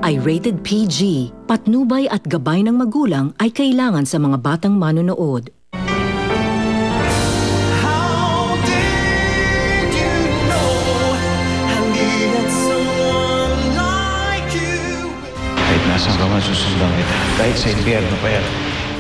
ay rated PG. Patnubay at gabay ng magulang ay kailangan sa mga batang manonood. Kahit nasa ka man susundan kita, kahit sa impyerno pa yan.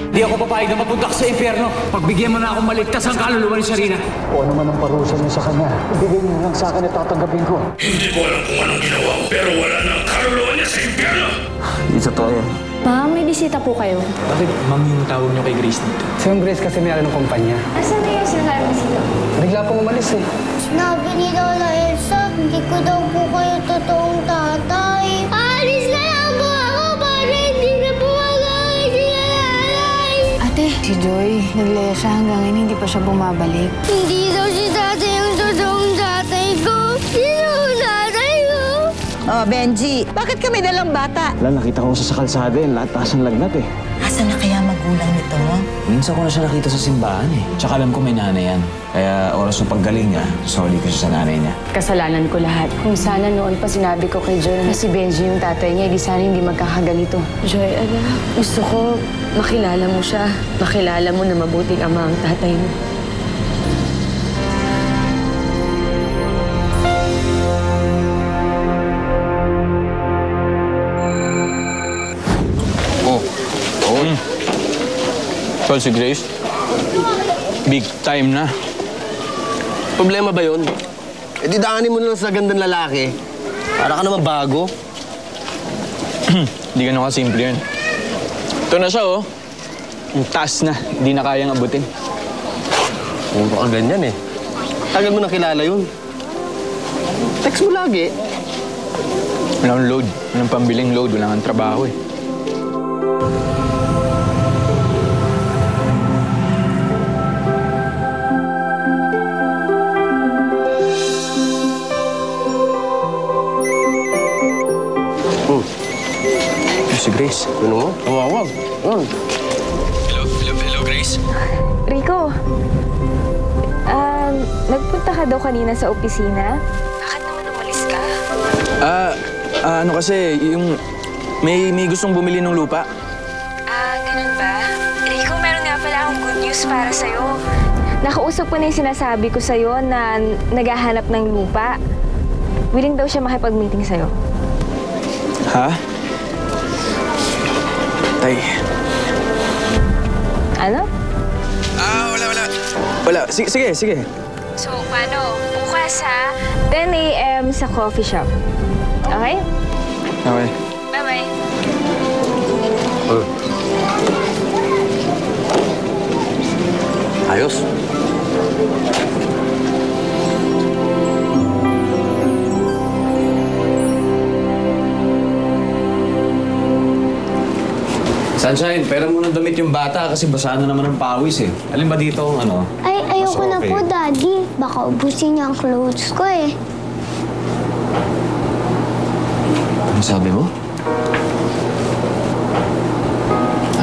Di ako papayag na mapunta sa impyerno. Pagbigyan mo na akong maligtas ang kaluluwa ni Sarina. O ano man ang parusa niyo sa kanya, ibigay niyo lang sa akin at tatanggapin ko. Hindi ko alam kung anong ginawa ko, pero wala na ang kaluluwa niya sa impyerno. Hindi totoo yan. Pa, may bisita po kayo. Bakit ma'am yung tawag niyo kay Grace dito? Si Ma'am Grace kasi may ng kumpanya. Asan na yung sinasabi bisita? Bigla pong umalis eh. Sinabi ni Lola Elsa, hindi ko daw po kayo totoong tatay. Alis na lang po ako para hindi na po magagay si nanay. Ate, si Joy, naglaya siya hanggang ngayon, hindi pa siya bumabalik. Hindi daw si tatay ang totoong tatay ko. Sino ang tatay ko? Oh, Benji, bakit kami dalang bata? Wala, nakita ko sa kalsada yan. Lahat taas ng lagnat eh. Asan na kaya magulang nito? Minsan ko na siya nakita sa simbahan eh. Tsaka alam ko may nanay yan. Kaya oras ng paggaling niya, sorry ko siya sa nanay niya. Kasalanan ko lahat. Kung sana noon pa sinabi ko kay Joy na si Benji yung tatay niya, di sana hindi magkakaganito. Joy, alam, gusto ko makilala mo siya. Makilala mo na mabuting ama ang tatay mo. Tol, si Grace, big time na. Problema ba yun? E di daanin mo na lang sa gandang lalaki. Para ka naman bago. Hindi ganun kasimple yun. Ito na siya, oh. Yung taas na, hindi na kayang abutin. Puro ka ganyan eh. Tagal mo na kilala yun. Text mo lagi. Walang load. Walang pambiling load. Walang ang trabaho eh. Si Grace. Ano mo? Tawawag. Hello, Grace. Rico, nagpunta ka daw kanina sa opisina? Bakit naman umalis ka? Ano kasi, yung may gustong bumili ng lupa. Ganun ba? Rico, meron nga pala akong good news para sa'yo. Nakausap ko na yung sinasabi ko sa'yo na naghahanap ng lupa. Willing daw siya makipag-meeting sa'yo. Ha? Tay. Ano? Wala. Sige. So, paano? Bukas ha? 10 a.m. sa coffee shop. Okay? Okay. Bye-bye. Ayos. Sunshine, pera mo ng damit yung bata kasi basa na naman ang pawis eh. Alin ba dito ang ano? Ay, ayoko Mas na okay. po, Daddy. Baka ubusin niya ang clothes ko eh. Ano sabi mo?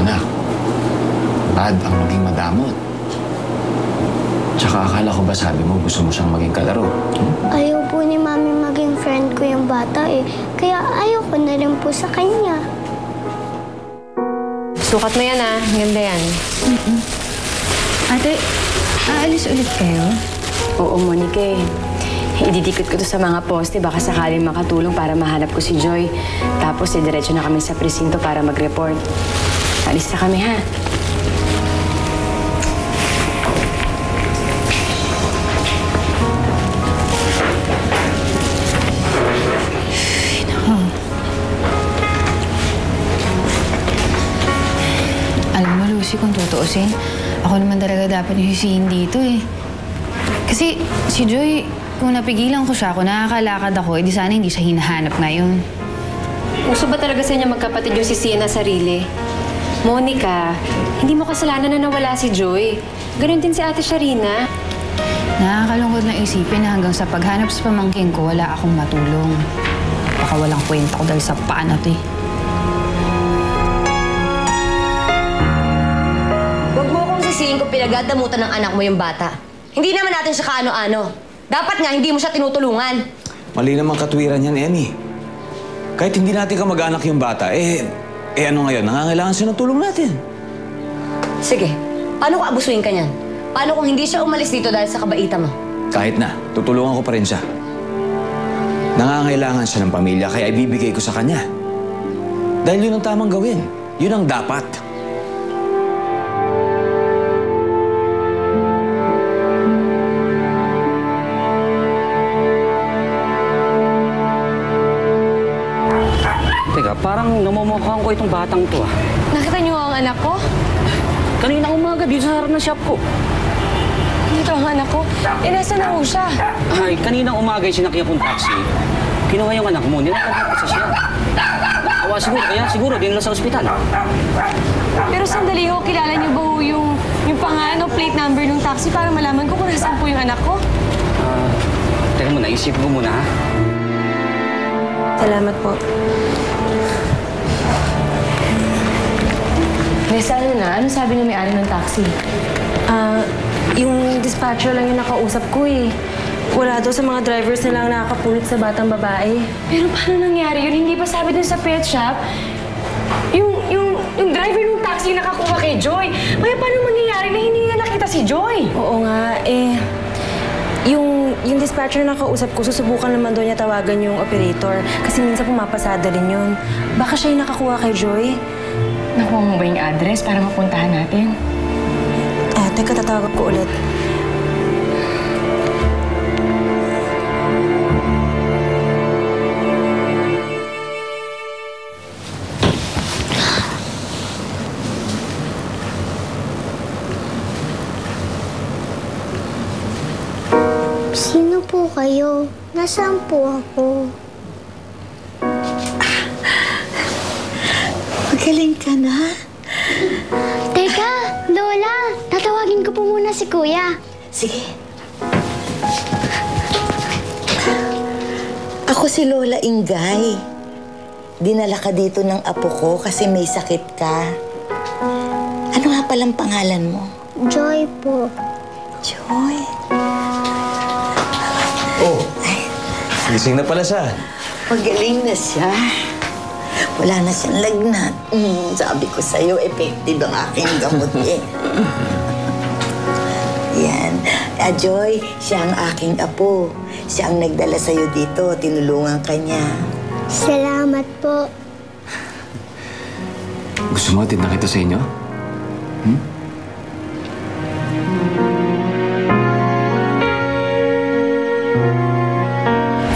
Anak, bad ang maging madamot. Tsaka akala ko ba sabi mo gusto mo siyang maging kalaro? Ayaw po ni Mami maging friend ko yung bata eh. Kaya ayoko na rin po sa kanya. Sukat mo yan ah. Ganda yan. Ate, aalis ulit kayo? Oo, Monique. Ididikit ko to sa mga poste. Baka sakaling makatulong para mahanap ko si Joy. Tapos, diretso na kami sa presinto para mag-report. Alis na kami, ha? Alam mo, Lucy, kung tutuusin, ako naman talaga dapat yung dito eh. Kasi si Joy, kung napigilan ko siya, kung nakakalakad ako, edi sana hindi siya hinahanap ngayon. Gusto ba talaga sa inyo magkapatid yung sisiyan na sarili? Monica, hindi mo kasalanan na nawala si Joy. Ganun din si Ate Sharina. Nakakalungkot na isipin na hanggang sa paghanap sa pamangkin ko, wala akong matulong. Baka walang kwenta ko dahil sa paan na to eh. Huwag mo akong sisihin kung pinagdadamutan ng anak mo yung bata. Hindi naman natin siya kaano-ano. Dapat nga hindi mo siya tinutulungan. Mali naman katwiran yan, Emmy. Kahit hindi natin kamag-anak yung bata, ano ngayon? Nangangailangan siya ng tulong natin. Sige, paano kung abusuin ka niyan? Paano kung hindi siya umalis dito dahil sa kabaitan mo? Kahit na, tutulungan ko pa rin siya. Nangangailangan siya ng pamilya, kaya ibibigay ko sa kanya. Dahil yun ang tamang gawin. Yun ang dapat. Teka, parang namumukhaan ko itong batang to ah. Nakita niyo ang anak ko? Kanina umaga dito sa harap ng shop ko. Dito ang anak ko? Nasa na ho siya? Ay, kaninang umaga yung sinakyan kong taxi. Kinuha yung anak mo, nilakad ko sa siya. Nakawa siguro, kaya siguro dinala sa ospital. Pero sandali ho, kilala niyo ba ho yung pangalan o plate number ng taxi para malaman ko kung nasaan po yung anak ko? Teka muna, isip ko muna ha. Salamat po. Nessa, ano sabi ng may-ari ng taxi? Yung dispatcher lang yung nakausap ko eh. Wala daw sa mga drivers na lang nakakapulot sa batang babae. Pero paano nangyari yun? Hindi ba sabi dun sa pet shop? Yung driver ng taxi yung nakakuha kay Joy. Kaya paano mangyayari na hindi na nakita si Joy? Oo nga, yung dispatcher na nakausap ko, susubukan naman doon niya tawagan yung operator. Kasi minsan pumapasada rin yun. Baka siya yung nakakuha kay Joy. Nakuha mo ba yung address para mapuntahan natin? Teka, tatawag ko ulit. Sino po kayo? Nasaan po ako? Magaling ka na. Teka, Lola! Tatawagin ko po muna si Kuya. Sige. Ako si Lola Ingay. Dinala ka dito ng apo ko kasi may sakit ka. Ano nga palang pangalan mo? Joy po. Joy? Oh, gising na pala siya. Magaling na siya. Wala na siyang lagnat. Sabi ko sa'yo, effective ang aking gamot eh. Yan. Joy, siya ang aking apo. Siya ang nagdala sa'yo dito. Tinulungan ka niya. Salamat po. Gusto mo atid na kita sa inyo?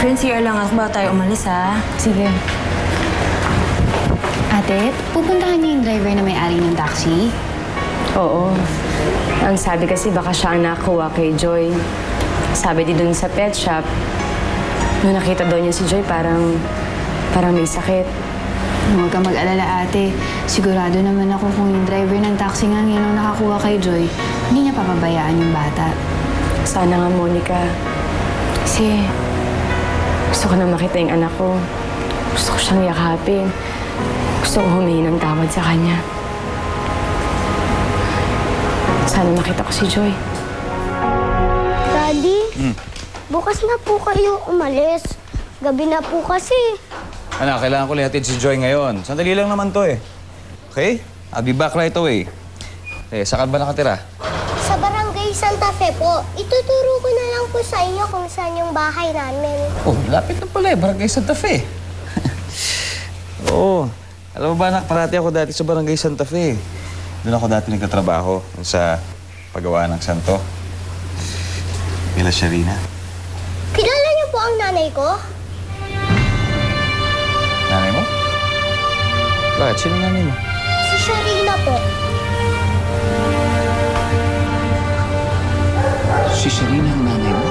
Friends, here lang ako. Baka tayo umalis, ha? Sige. Ate, pupuntahan niyo yung driver na may-ari ng taxi? Oo. Ang sabi kasi baka siya ang nakakuha kay Joy. Sabi din dun sa pet shop, nung nakita daw niya si Joy, parang may sakit. Huwag kang mag-alala, ate. Sigurado naman ako kung yung driver ng taxi nga ngayon ang nakakuha kay Joy, hindi niya papabayaan yung bata. Sana nga, Monica. Kasi gusto ko na makita yung anak ko. Gusto ko siyang yakapin. Gusto ko humingi ng tawad sa kanya. Sana makita ko si Joy. Daddy, bukas na po kayo umalis. Gabi na po kasi. Anak, kailangan ko lihatid si Joy ngayon. Sandali lang naman to eh. Okay? I'll be back right away. Saan ba nakatira? Sa Barangay Santa Fe po. Ituturo ko na lang po sa inyo kung saan yung bahay namin. Oh, lapit na pala eh. Barangay Santa Fe. Oo. Alam mo ba, anak, parati ako dati sa Barangay Santa Fe. Doon ako dati nagtatrabaho sa paggawa ng santo. Mila Sharina. Kilala niyo po ang nanay ko? Nanay mo? Bakit? Sino nanay mo? Si Sharina po. Si Sharina ang nanay mo?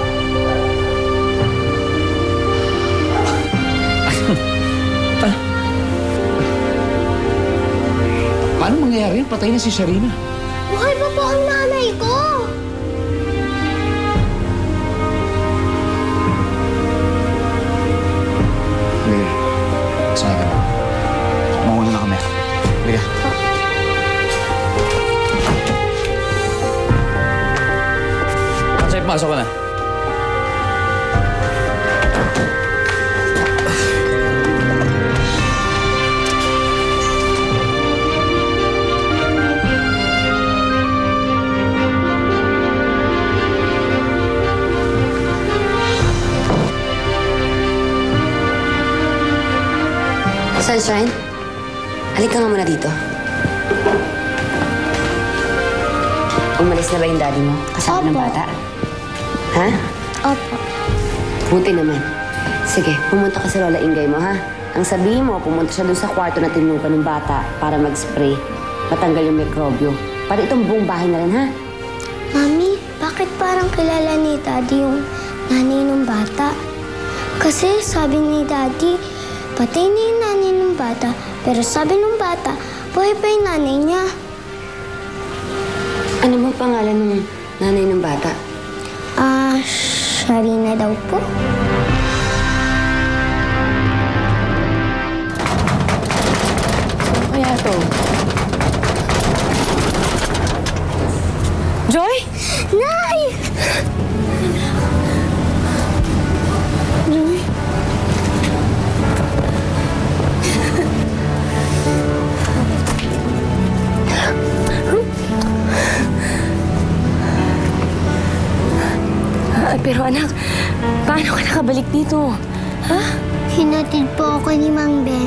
Paano mangyayari yun? Patay na si Sharina. Buhay pa po ang nanay ko. Hindi. Saan ka na? Mauna na kami. Halika. Ansay, pasok ka na. Sunshine, halika nga muna dito. Umalis na ba yung daddy mo? Kasama ng Opo. bata? Ha? Opo. Buti naman. Sige, pumunta ka sa Lola Ingay mo, ha? Ang sabihin mo, pumunta siya dun sa kwarto na tinukan ng bata para mag-spray. Matanggal yung mikrobyo. Pati itong buong bahay na rin, ha? Mami, bakit parang kilala ni Daddy yung nanay ng bata? Kasi sabi ni Daddy, patay na yung nanay ng bata. Pero sabi ng bata, buhay pa yung nanay niya. Ano ba pangalan ng nanay ng bata? Sharina daw po. Kaya to? Joy? Nay! Joy? Pero anak, paano ka nakabalik dito? Ha? Hinatid po ako ni Mang Bel